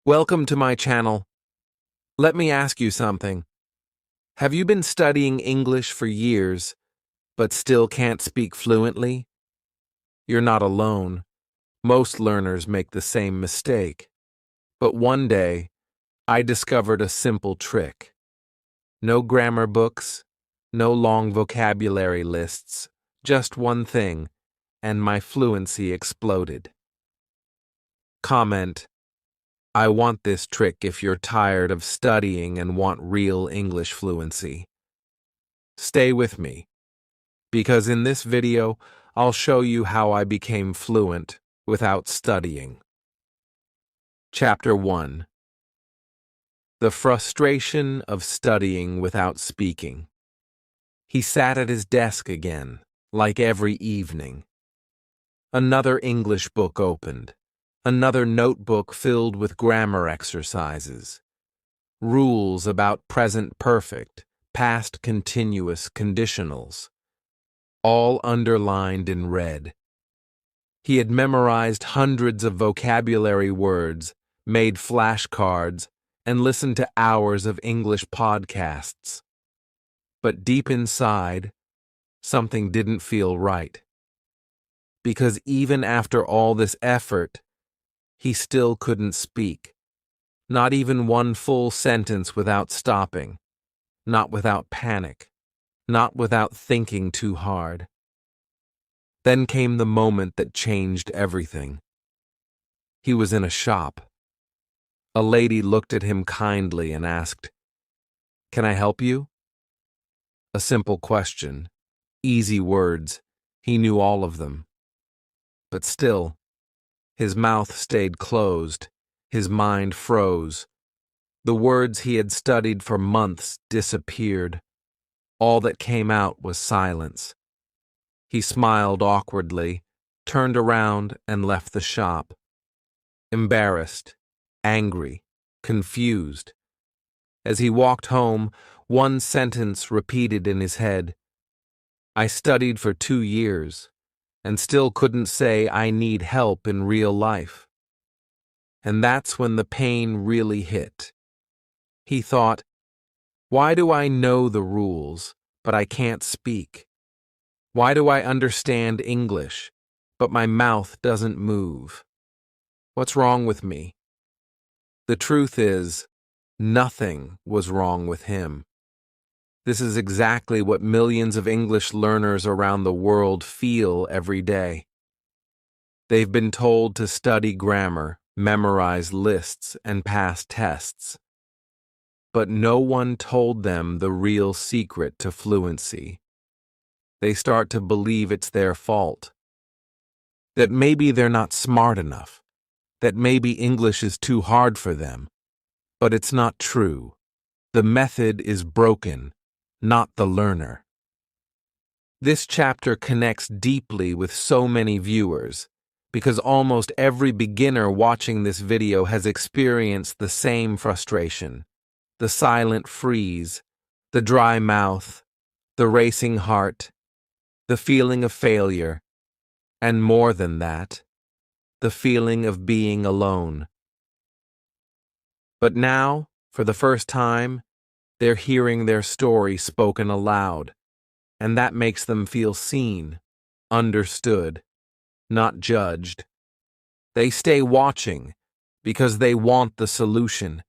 Welcome to my channel. Let me ask you something. Have you been studying English for years, but still can't speak fluently? You're not alone. Most learners make the same mistake. But one day, I discovered a simple trick. No grammar books, no long vocabulary lists, just one thing, and my fluency exploded. Comment: I want this trick if you're tired of studying and want real English fluency. Stay with me, because in this video, I'll show you how I became fluent without studying. Chapter 1: The frustration of studying without speaking. He sat at his desk again, like every evening. Another English book opened. Another notebook filled with grammar exercises. Rules about present perfect, past continuous conditionals. All underlined in red. He had memorized hundreds of vocabulary words, made flashcards, and listened to hours of English podcasts. But deep inside, something didn't feel right. Because even after all this effort, he still couldn't speak. Not even one full sentence without stopping. Not without panic. Not without thinking too hard. Then came the moment that changed everything. He was in a shop. A lady looked at him kindly and asked, "Can I help you?" A simple question, easy words, he knew all of them. But still, his mouth stayed closed, his mind froze. The words he had studied for months disappeared. All that came out was silence. He smiled awkwardly, turned around, and left the shop. Embarrassed, angry, confused. As he walked home, one sentence repeated in his head. I studied for 2 years, and still couldn't say I need help in real life. And that's when the pain really hit. He thought, why do I know the rules, but I can't speak? Why do I understand English, but my mouth doesn't move? What's wrong with me? The truth is, nothing was wrong with him. This is exactly what millions of English learners around the world feel every day. They've been told to study grammar, memorize lists, and pass tests. But no one told them the real secret to fluency. They start to believe it's their fault. That maybe they're not smart enough. That maybe English is too hard for them. But it's not true. The method is broken, not the learner. This chapter connects deeply with so many viewers, because almost every beginner watching this video has experienced the same frustration. The silent freeze, the dry mouth, the racing heart, the feeling of failure, and more than that, the feeling of being alone. But now, for the first time, they're hearing their story spoken aloud, and that makes them feel seen, understood, not judged. They stay watching because they want the solution.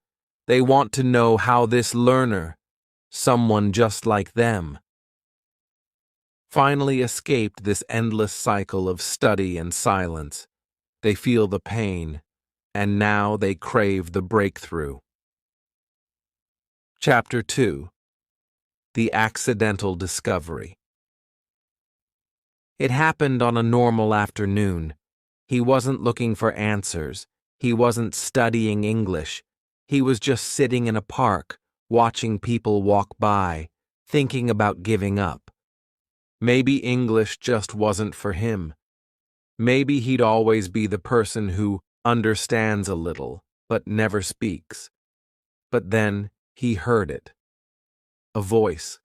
They want to know how this learner, someone just like them, finally escaped this endless cycle of study and silence. They feel the pain, and now they crave the breakthrough. Chapter 2: The Accidental Discovery. It happened on a normal afternoon. He wasn't looking for answers. He wasn't studying English. He was just sitting in a park, watching people walk by, thinking about giving up. Maybe English just wasn't for him. Maybe he'd always be the person who understands a little, but never speaks. But then he heard it. A voice.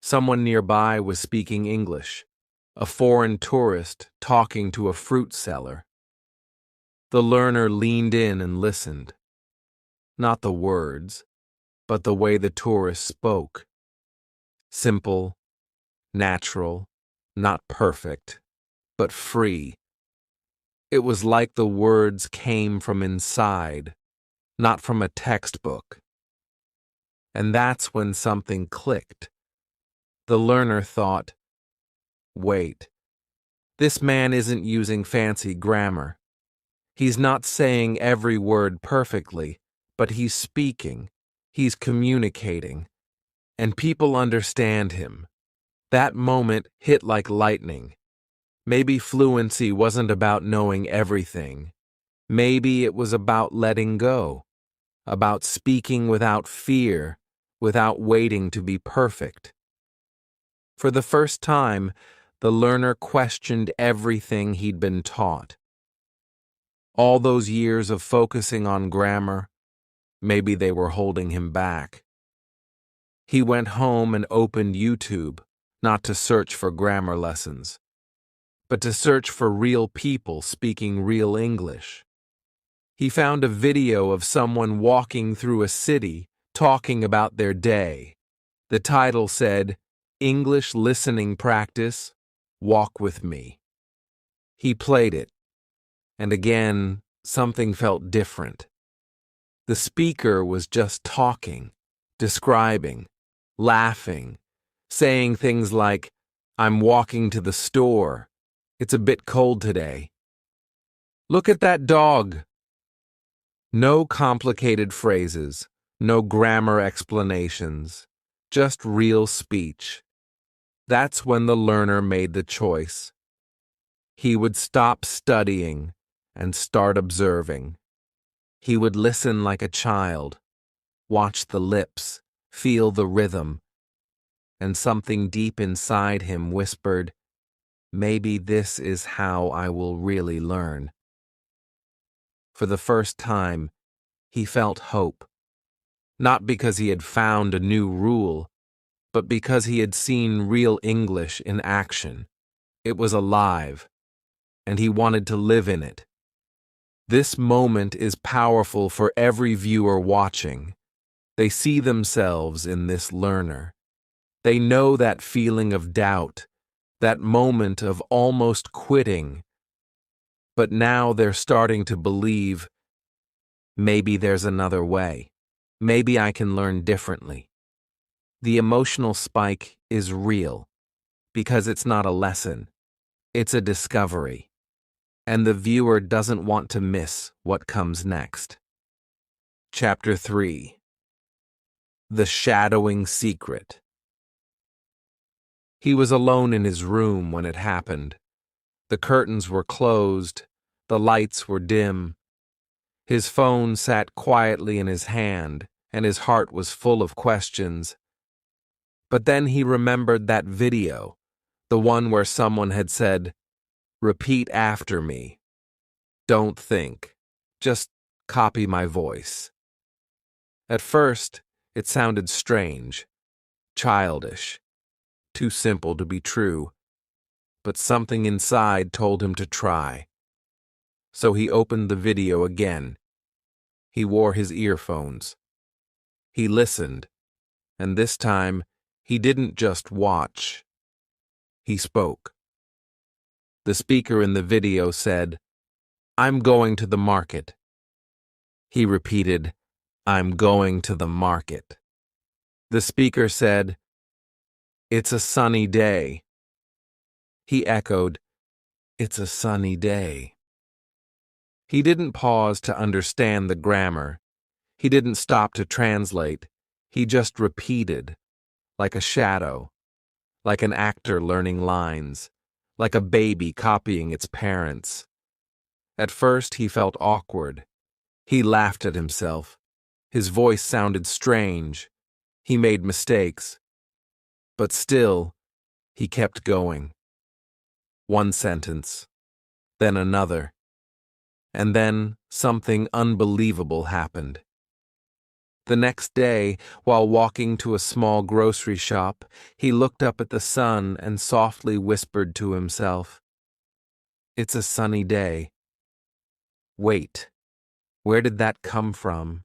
Someone nearby was speaking English. A foreign tourist talking to a fruit seller. The learner leaned in and listened. not the words, but the way the tourist spoke. Simple, natural, not perfect, but free. It was like the words came from inside, not from a textbook. And that's when something clicked. The learner thought, wait, this man isn't using fancy grammar. He's not saying every word perfectly, but he's speaking, he's communicating, and people understand him. That moment hit like lightning. Maybe fluency wasn't about knowing everything. Maybe it was about letting go, about speaking without fear, without waiting to be perfect. For the first time, the learner questioned everything he'd been taught. All those years of focusing on grammar, maybe they were holding him back. He went home and opened YouTube, not to search for grammar lessons, but to search for real people speaking real English. He found a video of someone walking through a city talking about their day. The title said, "English Listening Practice, Walk with Me." He played it, and again, something felt different. The speaker was just talking, describing, laughing, saying things like, "I'm walking to the store. It's a bit cold today. Look at that dog." No complicated phrases, no grammar explanations, just real speech. That's when the learner made the choice. He would stop studying and start observing. He would listen like a child, watch the lips, feel the rhythm, and something deep inside him whispered, "Maybe this is how I will really learn." For the first time, he felt hope. Not because he had found a new rule, but because he had seen real English in action. It was alive, and he wanted to live in it. This moment is powerful for every viewer watching. They see themselves in this learner. They know that feeling of doubt, that moment of almost quitting. But now they're starting to believe, maybe there's another way. Maybe I can learn differently. The emotional spike is real, because it's not a lesson, it's a discovery, and the viewer doesn't want to miss what comes next. Chapter 3: The Shadowing Secret. He was alone in his room when it happened. The curtains were closed, the lights were dim. His phone sat quietly in his hand, and his heart was full of questions. But then he remembered that video, the one where someone had said, "Repeat after me. Don't think. Just copy my voice." At first, it sounded strange, childish, too simple to be true, but something inside told him to try. So he opened the video again. He wore his earphones. He listened, and this time, he didn't just watch. He spoke. The speaker in the video said, "I'm going to the market." He repeated, "I'm going to the market." The speaker said, "It's a sunny day." He echoed, "It's a sunny day." He didn't pause to understand the grammar. He didn't stop to translate. He just repeated, like a shadow, like an actor learning lines, like a baby copying its parents. At first, he felt awkward. He laughed at himself. His voice sounded strange. He made mistakes. But still, he kept going. One sentence, then another. And then something unbelievable happened. The next day, while walking to a small grocery shop, he looked up at the sun and softly whispered to himself, "It's a sunny day." Wait, where did that come from?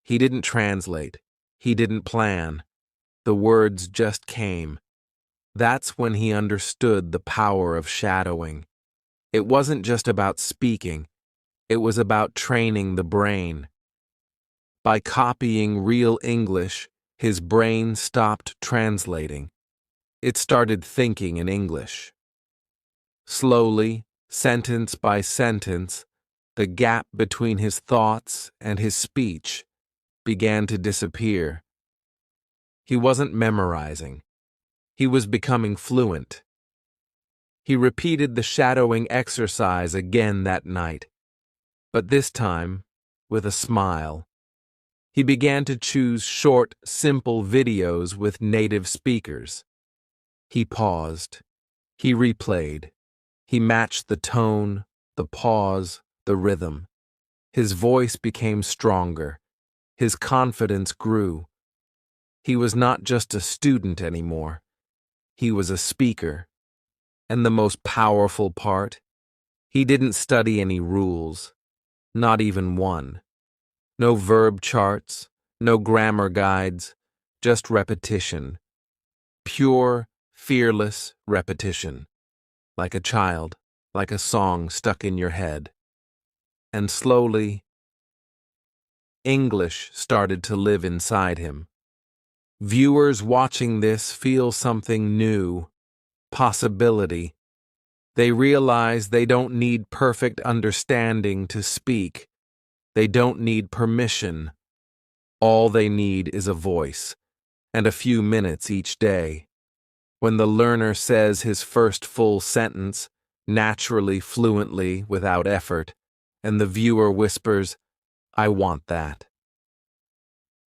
He didn't translate. He didn't plan. The words just came. That's when he understood the power of shadowing. It wasn't just about speaking. It was about training the brain. By copying real English, his brain stopped translating. It started thinking in English. Slowly, sentence by sentence, the gap between his thoughts and his speech began to disappear. He wasn't memorizing. He was becoming fluent. He repeated the shadowing exercise again that night, but this time with a smile. He began to choose short, simple videos with native speakers. He paused. He replayed. He matched the tone, the pause, the rhythm. His voice became stronger. His confidence grew. He was not just a student anymore. He was a speaker. And the most powerful part, he didn't study any rules, not even one. No verb charts, no grammar guides, just repetition. Pure, fearless repetition. Like a child, like a song stuck in your head. And slowly, English started to live inside him. Viewers watching this feel something new, possibility. They realize they don't need perfect understanding to speak. They don't need permission. All they need is a voice, and a few minutes each day. When the learner says his first full sentence, naturally, fluently, without effort, and the viewer whispers, "I want that."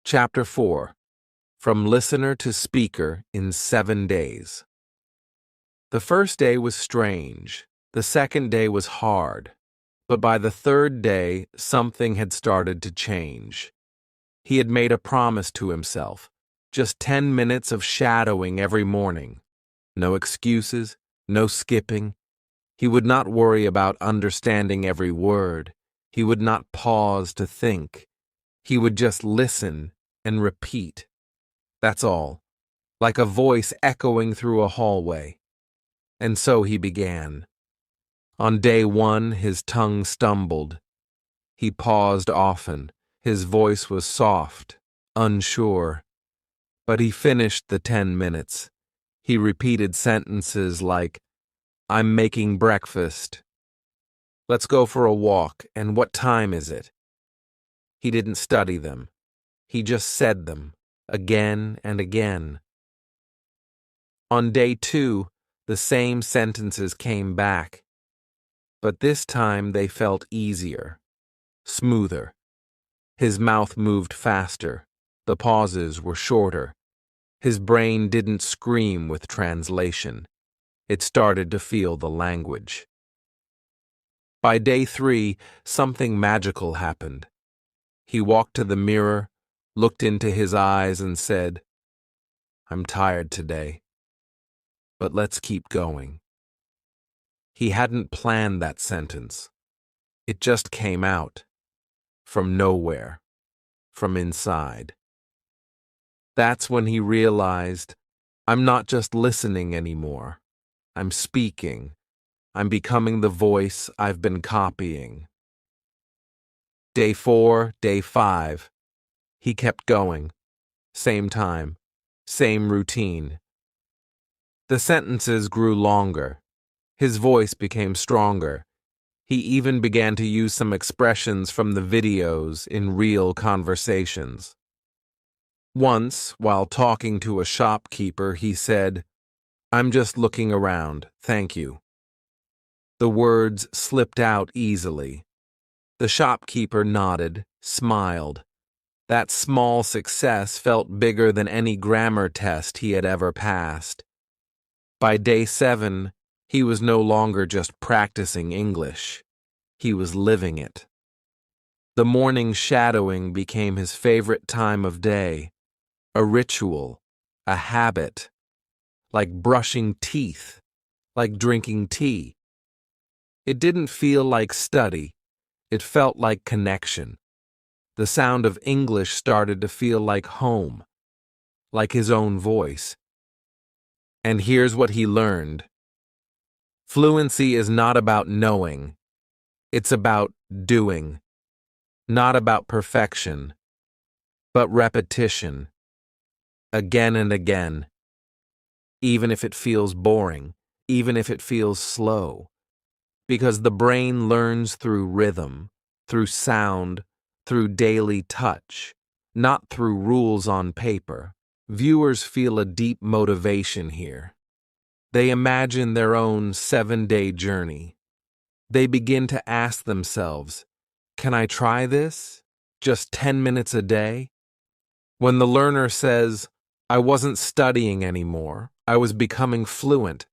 Chapter 4. From Listener to Speaker in 7 days. The first day was strange. The second day was hard. But by the third day, something had started to change. He had made a promise to himself. Just 10 minutes of shadowing every morning. No excuses, no skipping. He would not worry about understanding every word. He would not pause to think. He would just listen and repeat. That's all, like a voice echoing through a hallway. And so he began. On day 1, his tongue stumbled. He paused often. His voice was soft, unsure. But he finished the 10 minutes. He repeated sentences like, "I'm making breakfast. Let's go for a walk, and what time is it?" He didn't study them. He just said them, again and again. On day 2, the same sentences came back. But this time they felt easier, smoother. His mouth moved faster. The pauses were shorter. His brain didn't scream with translation. It started to feel the language. By day 3, something magical happened. He walked to the mirror, looked into his eyes, and said, "I'm tired today, but let's keep going." He hadn't planned that sentence. It just came out, from nowhere, from inside. That's when he realized, I'm not just listening anymore. I'm speaking. I'm becoming the voice I've been copying. Day 4, day 5. He kept going. Same time, same routine. The sentences grew longer. His voice became stronger. He even began to use some expressions from the videos in real conversations. Once, while talking to a shopkeeper, he said, "I'm just looking around, thank you." The words slipped out easily. The shopkeeper nodded, smiled. That small success felt bigger than any grammar test he had ever passed. By day 7, he was no longer just practicing English. He was living it. The morning shadowing became his favorite time of day, a ritual, a habit, like brushing teeth, like drinking tea. It didn't feel like study. It felt like connection. The sound of English started to feel like home, like his own voice. And here's what he learned. Fluency is not about knowing. It's about doing. Not about perfection, but repetition. Again and again. Even if it feels boring, even if it feels slow. Because the brain learns through rhythm, through sound, through daily touch, not through rules on paper. Viewers feel a deep motivation here. They imagine their own 7-day journey. They begin to ask themselves, can I try this? Just 10 minutes a day? When the learner says, I wasn't studying anymore, I was becoming fluent,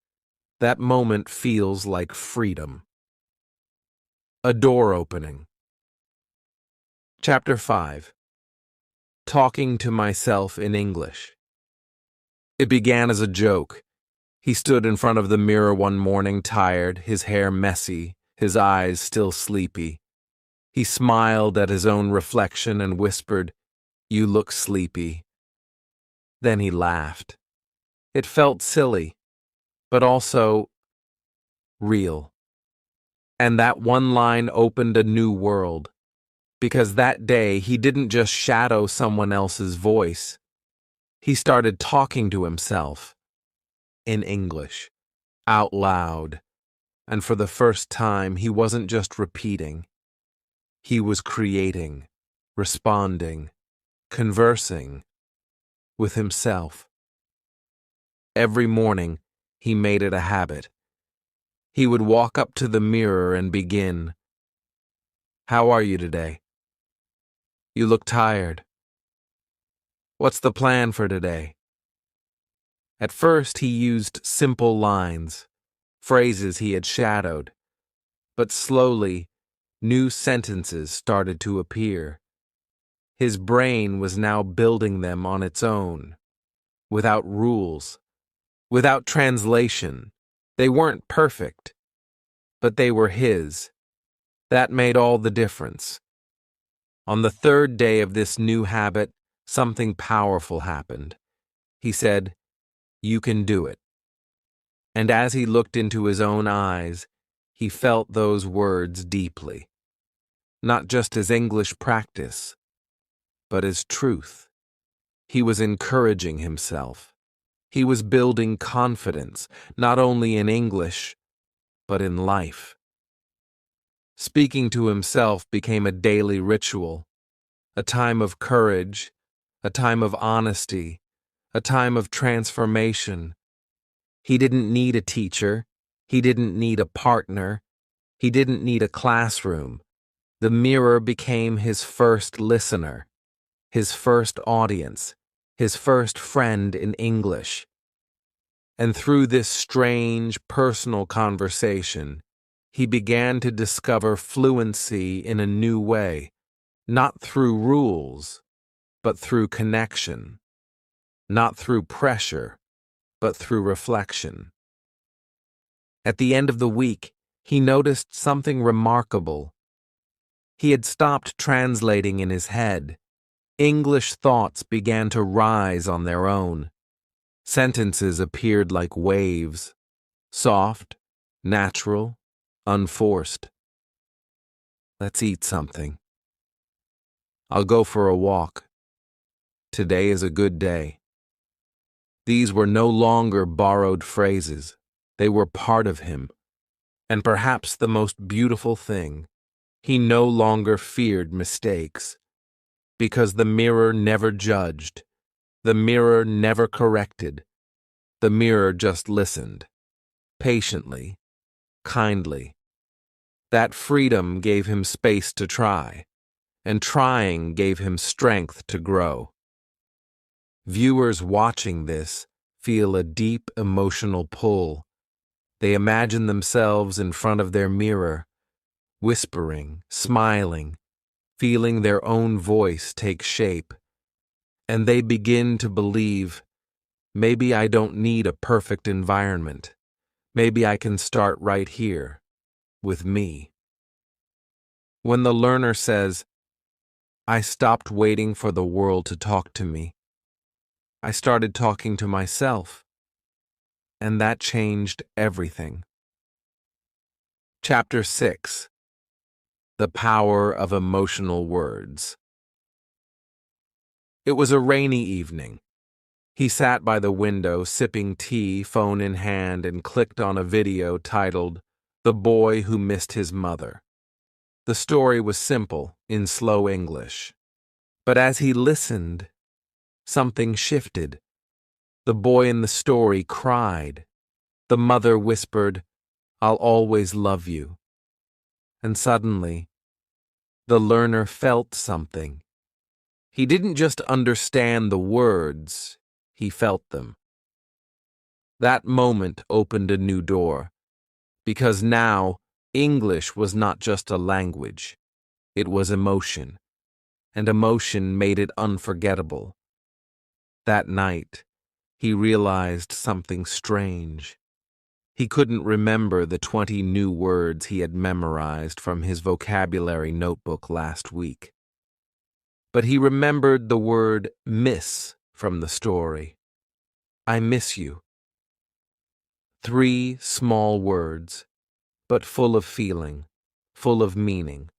that moment feels like freedom. A door opening. Chapter 5. Talking to myself in English. It began as a joke. He stood in front of the mirror one morning, tired, his hair messy, his eyes still sleepy. He smiled at his own reflection and whispered, "You look sleepy." Then he laughed. It felt silly, but also real. And that one line opened a new world. Because that day, he didn't just shadow someone else's voice. He started talking to himself in English, out loud. And for the first time, he wasn't just repeating. He was creating, responding, conversing with himself. Every morning, he made it a habit. He would walk up to the mirror and begin, "How are you today? You look tired. What's the plan for today?" At first, he used simple lines, phrases he had shadowed, but slowly, new sentences started to appear. His brain was now building them on its own, without rules, without translation. They weren't perfect, but they were his. That made all the difference. On the third day of this new habit, something powerful happened. He said, "You can do it." And as he looked into his own eyes, he felt those words deeply. Not just as English practice, but as truth. He was encouraging himself. He was building confidence, not only in English, but in life. Speaking to himself became a daily ritual, a time of courage, a time of honesty, a time of transformation. He didn't need a teacher. He didn't need a partner. He didn't need a classroom. The mirror became his first listener, his first audience, his first friend in English. And through this strange, personal conversation, he began to discover fluency in a new way, not through rules, but through connection, not through pressure, but through reflection. At the end of the week, he noticed something remarkable. He had stopped translating in his head. English thoughts began to rise on their own. Sentences appeared like waves, soft, natural, unforced. "Let's eat something." "I'll go for a walk." "Today is a good day." These were no longer borrowed phrases. They were part of him. And perhaps the most beautiful thing, he no longer feared mistakes. Because the mirror never judged. The mirror never corrected. The mirror just listened. Patiently, kindly. That freedom gave him space to try, and trying gave him strength to grow. Viewers watching this feel a deep emotional pull. They imagine themselves in front of their mirror, whispering, smiling, feeling their own voice take shape. And they begin to believe, maybe I don't need a perfect environment. Maybe I can start right here, with me. When the learner says, I stopped waiting for the world to talk to me. I started talking to myself, and that changed everything. Chapter 6: The Power of Emotional Words. It was a rainy evening. He sat by the window, sipping tea, phone in hand, and clicked on a video titled, "The Boy Who Missed His Mother." The story was simple, in slow English. But as he listened, something shifted. The boy in the story cried. The mother whispered, "I'll always love you." And suddenly, the learner felt something. He didn't just understand the words, he felt them. That moment opened a new door, because now English was not just a language, it was emotion, and emotion made it unforgettable. That night, he realized something strange. He couldn't remember the 20 new words he had memorized from his vocabulary notebook last week. But he remembered the word miss from the story. I miss you. 3 small words, but full of feeling, full of meaning.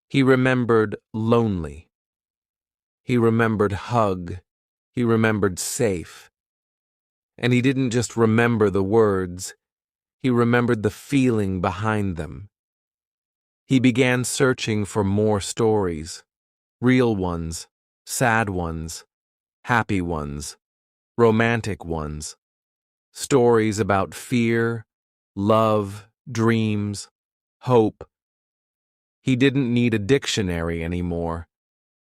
He remembered lonely. He remembered hug. He remembered safe. And he didn't just remember the words, he remembered the feeling behind them. He began searching for more stories, real ones, sad ones, happy ones, romantic ones, stories about fear, love, dreams, hope. He didn't need a dictionary anymore.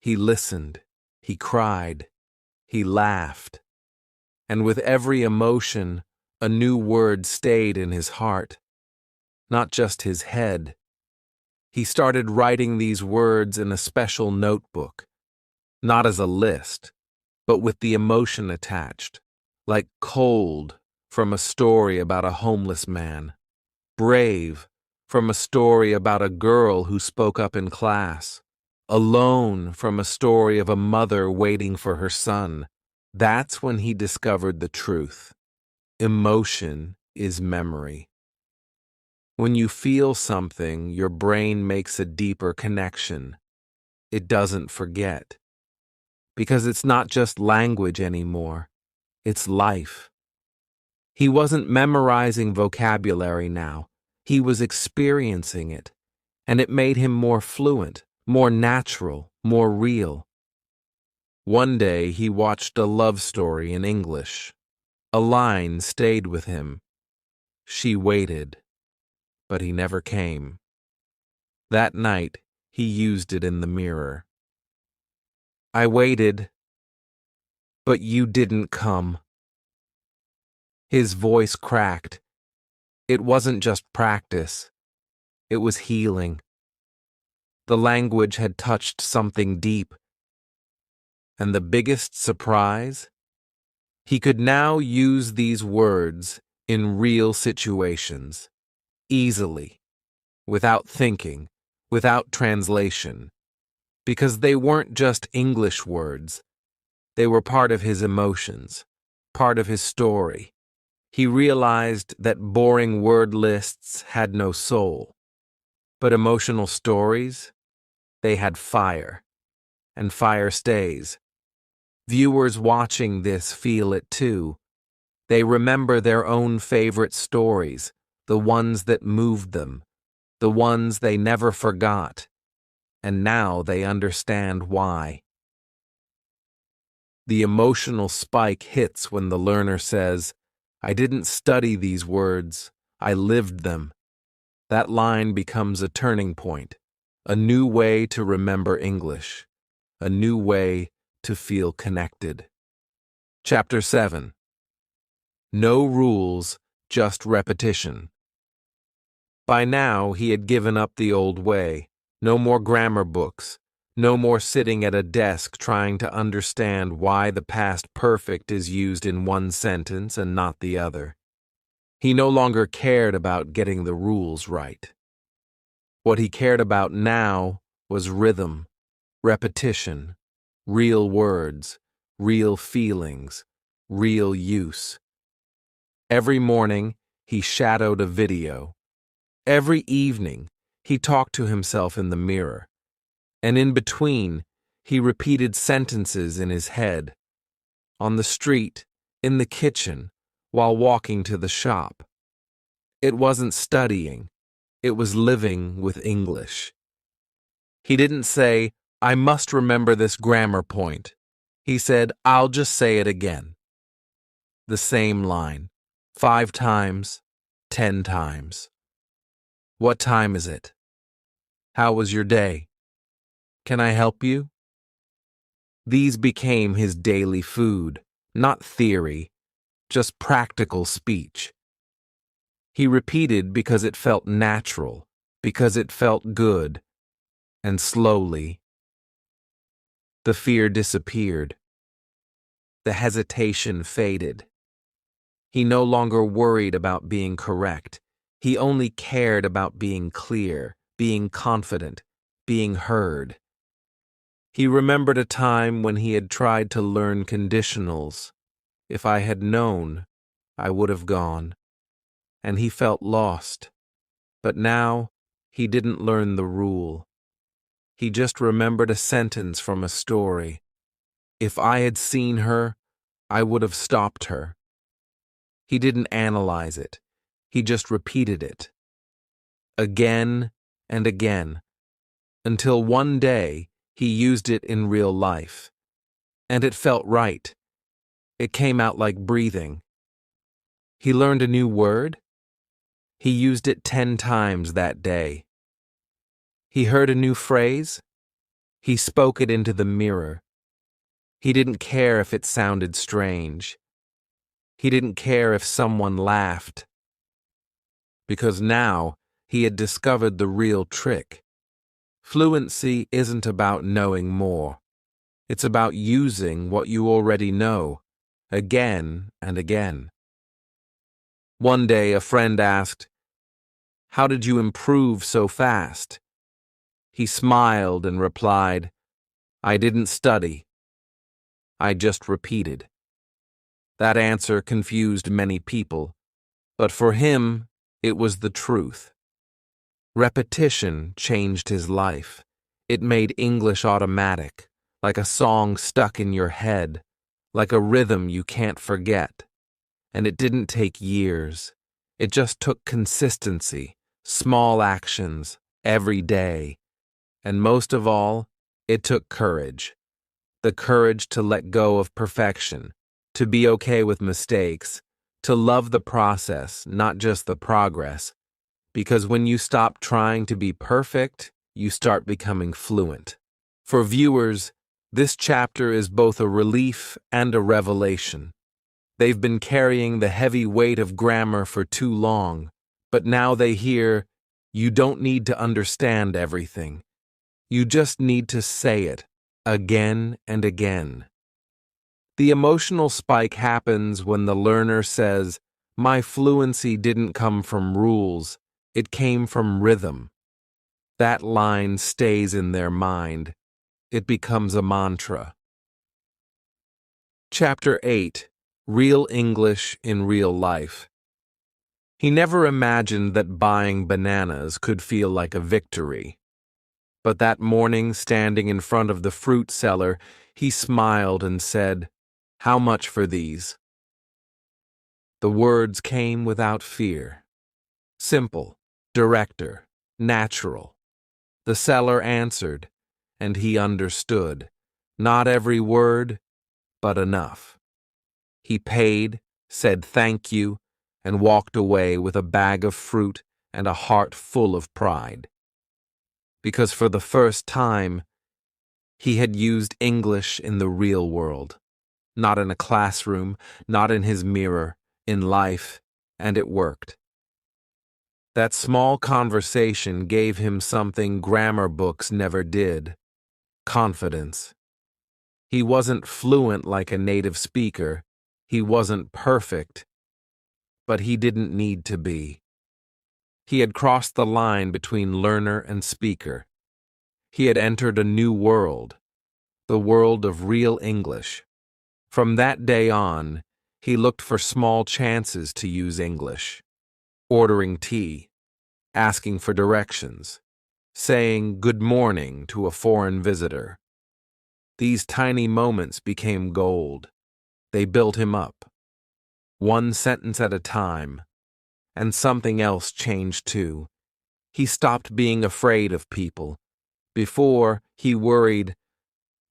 He listened, he cried, he laughed. And with every emotion, a new word stayed in his heart, not just his head. He started writing these words in a special notebook, not as a list, but with the emotion attached, like cold from a story about a homeless man, brave from a story about a girl who spoke up in class, alone from a story of a mother waiting for her son. That's when he discovered the truth. Emotion is memory. When you feel something, your brain makes a deeper connection. It doesn't forget. Because it's not just language anymore. It's life. He wasn't memorizing vocabulary now. He was experiencing it. And it made him more fluent, more natural, more real. One day he watched a love story in English. A line stayed with him. She waited, but he never came. That night, he used it in the mirror. I waited, but you didn't come. His voice cracked. It wasn't just practice. It was healing. The language had touched something deep. And the biggest surprise? He could now use these words in real situations, easily, without thinking, without translation, because they weren't just English words. They were part of his emotions, part of his story. He realized that boring word lists had no soul, but emotional stories, they had fire, and fire stays. Viewers watching this feel it too. They remember their own favorite stories, the ones that moved them, the ones they never forgot, and now they understand why. The emotional spike hits when the learner says, I didn't study these words, I lived them. That line becomes a turning point, a new way to remember English, a new way to feel connected. Chapter 7: No rules, just repetition. By now, he had given up the old way. No more grammar books. No more sitting at a desk trying to understand why the past perfect is used in one sentence and not the other. He no longer cared about getting the rules right. What he cared about now was rhythm, repetition, real words, real feelings, real use. Every morning, he shadowed a video. Every evening, he talked to himself in the mirror. And in between, he repeated sentences in his head. On the street, in the kitchen, while walking to the shop. It wasn't studying, it was living with English. He didn't say, I must remember this grammar point. He said, I'll just say it again. The same line, 5 times, 10 times. What time is it? How was your day? Can I help you? These became his daily food, not theory, just practical speech. He repeated because it felt natural, because it felt good, and slowly, the fear disappeared. The hesitation faded. He no longer worried about being correct. He only cared about being clear, being confident, being heard. He remembered a time when he had tried to learn conditionals. If I had known, I would have gone. And he felt lost. But now, he didn't learn the rule. He just remembered a sentence from a story. If I had seen her, I would have stopped her. He didn't analyze it. He just repeated it. Again and again. Until one day, he used it in real life. And it felt right. It came out like breathing. He learned a new word. He used it 10 times that day. He heard a new phrase. He spoke it into the mirror. He didn't care if it sounded strange. He didn't care if someone laughed. Because now he had discovered the real trick. Fluency isn't about knowing more. It's about using what you already know, again and again. One day a friend asked, "How did you improve so fast?" He smiled and replied, "I didn't study. I just repeated." That answer confused many people, but for him, it was the truth. Repetition changed his life. It made English automatic, like a song stuck in your head, like a rhythm you can't forget. And it didn't take years. It just took consistency, small actions, every day. And most of all, it took courage. The courage to let go of perfection, to be okay with mistakes, to love the process, not just the progress. Because when you stop trying to be perfect, you start becoming fluent. For viewers, this chapter is both a relief and a revelation. They've been carrying the heavy weight of grammar for too long, but now they hear, you don't need to understand everything. You just need to say it, again and again. The emotional spike happens when the learner says, "My fluency didn't come from rules, it came from rhythm." That line stays in their mind. It becomes a mantra. Chapter 8. Real English in Real Life. He never imagined that buying bananas could feel like a victory. But that morning, standing in front of the fruit seller, he smiled and said, "How much for these?" The words came without fear. Simple, director, natural. The seller answered, and he understood. Not every word, but enough. He paid, said thank you, and walked away with a bag of fruit and a heart full of pride. Because for the first time, he had used English in the real world. Not in a classroom, not in his mirror, in life, and it worked. That small conversation gave him something grammar books never did: confidence. He wasn't fluent like a native speaker. He wasn't perfect, but he didn't need to be. He had crossed the line between learner and speaker. He had entered a new world, the world of real English. From that day on, he looked for small chances to use English, ordering tea, asking for directions, saying good morning to a foreign visitor. These tiny moments became gold. They built him up, one sentence at a time, and something else changed too. He stopped being afraid of people. Before, he worried,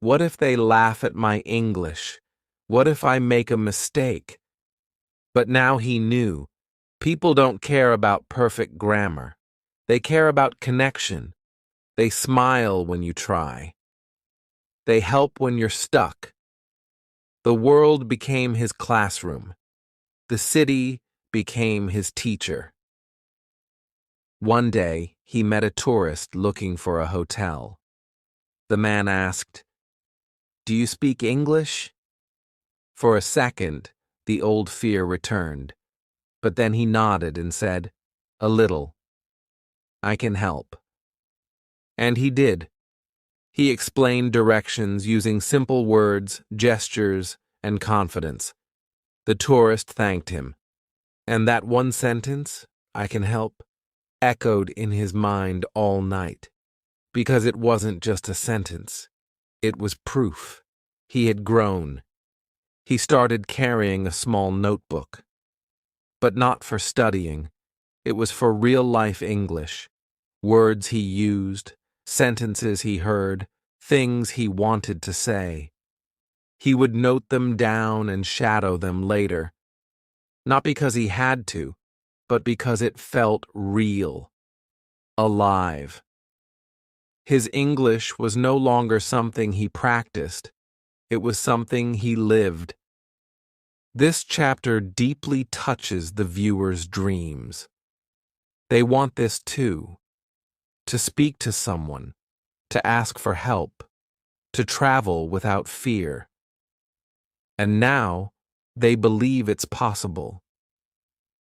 what if they laugh at my English? What if I make a mistake? But now he knew, people don't care about perfect grammar. They care about connection. They smile when you try. They help when you're stuck. The world became his classroom. The city became his teacher. One day, he met a tourist looking for a hotel. The man asked, "Do you speak English?" For a second, the old fear returned, but then he nodded and said, "A little. I can help." And he did. He explained directions using simple words, gestures, and confidence. The tourist thanked him, and that one sentence, "I can help," echoed in his mind all night, because it wasn't just a sentence. It was proof. He had grown. He started carrying a small notebook. But not for studying. It was for real-life English. Words he used, sentences he heard, things he wanted to say. He would note them down and shadow them later. Not because he had to, but because it felt real. Alive. His English was no longer something he practiced. It was something he lived. This chapter deeply touches the viewer's dreams. They want this too. To speak to someone, to ask for help, to travel without fear. And now, they believe it's possible.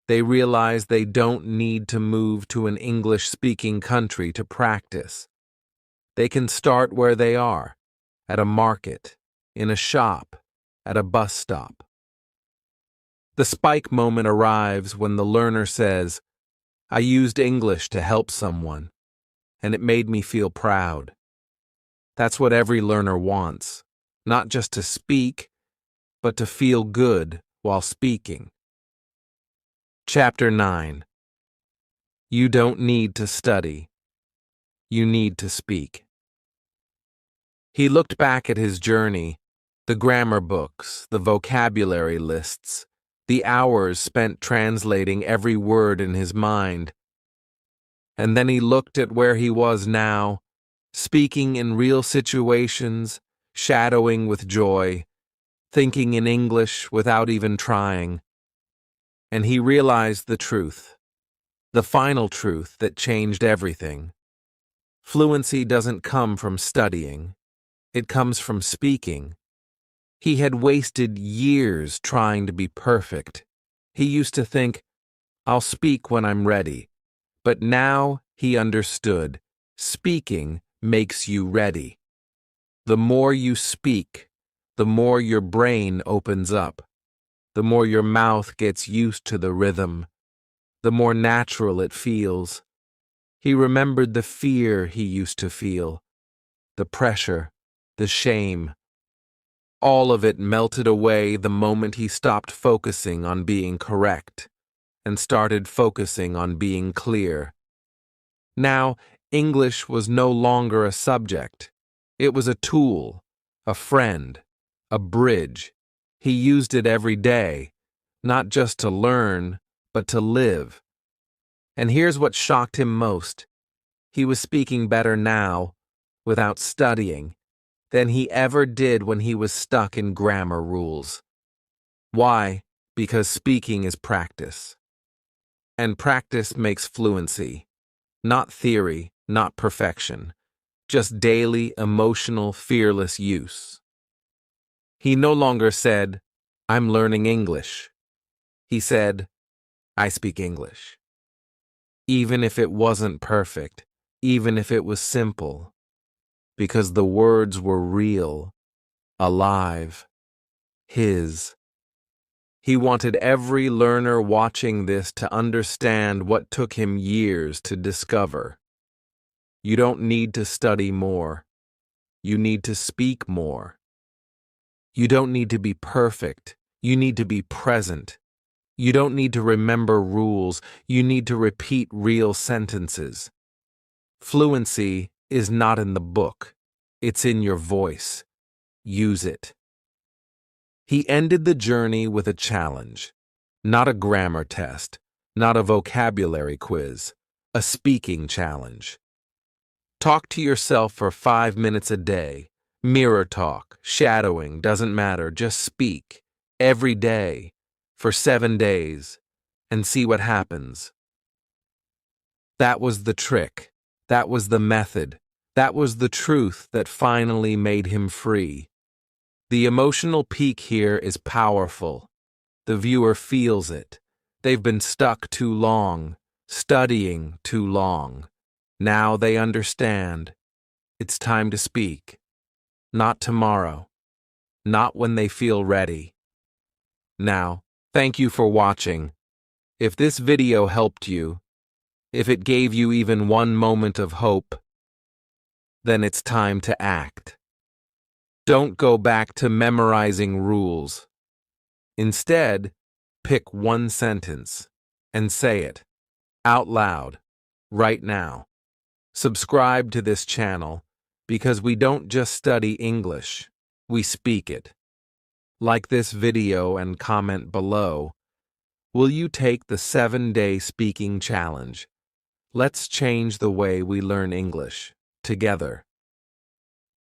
They realize they don't need to move to an English-speaking country to practice. They can start where they are, at a market, in a shop, at a bus stop. The spike moment arrives when the learner says, "I used English to help someone, and it made me feel proud." That's what every learner wants, not just to speak, but to feel good while speaking. Chapter 9. You don't need to study. You need to speak. He looked back at his journey, the grammar books, the vocabulary lists, the hours spent translating every word in his mind. And then he looked at where he was now, speaking in real situations, shadowing with joy, thinking in English without even trying. And he realized the truth, the final truth that changed everything. Fluency doesn't come from studying. It comes from speaking. He had wasted years trying to be perfect. He used to think, "I'll speak when I'm ready." But now he understood. Speaking makes you ready. The more you speak, the more your brain opens up. The more your mouth gets used to the rhythm, the more natural it feels. He remembered the fear he used to feel, the pressure, the shame. All of it melted away the moment he stopped focusing on being correct and started focusing on being clear. Now, English was no longer a subject. It was a tool, a friend, a bridge. He used it every day, not just to learn, but to live. And here's what shocked him most. He was speaking better now, without studying, than he ever did when he was stuck in grammar rules. Why? Because speaking is practice. And practice makes fluency. Not theory, not perfection. Just daily, emotional, fearless use. He no longer said, "I'm learning English." He said, "I speak English." Even if it wasn't perfect, even if it was simple, because the words were real, alive, his. He wanted every learner watching this to understand what took him years to discover. You don't need to study more. You need to speak more. You don't need to be perfect. You need to be present. You don't need to remember rules. You need to repeat real sentences. Fluency is not in the book. It's in your voice. Use it. He ended the journey with a challenge. Not a grammar test. Not a vocabulary quiz. A speaking challenge. Talk to yourself for 5 minutes a day. Mirror talk, shadowing, doesn't matter. Just speak. Every day. For 7 days. And see what happens. That was the trick. That was the method. That was the truth that finally made him free. The emotional peak here is powerful. The viewer feels it. They've been stuck too long, studying too long. Now they understand. It's time to speak. Not tomorrow. Not when they feel ready. Now, thank you for watching. If this video helped you, if it gave you even one moment of hope, then it's time to act. Don't go back to memorizing rules. Instead, pick one sentence and say it out loud right now. Subscribe to this channel because we don't just study English, we speak it. Like this video and comment below. Will you take the 7-day speaking challenge? Let's change the way we learn English together.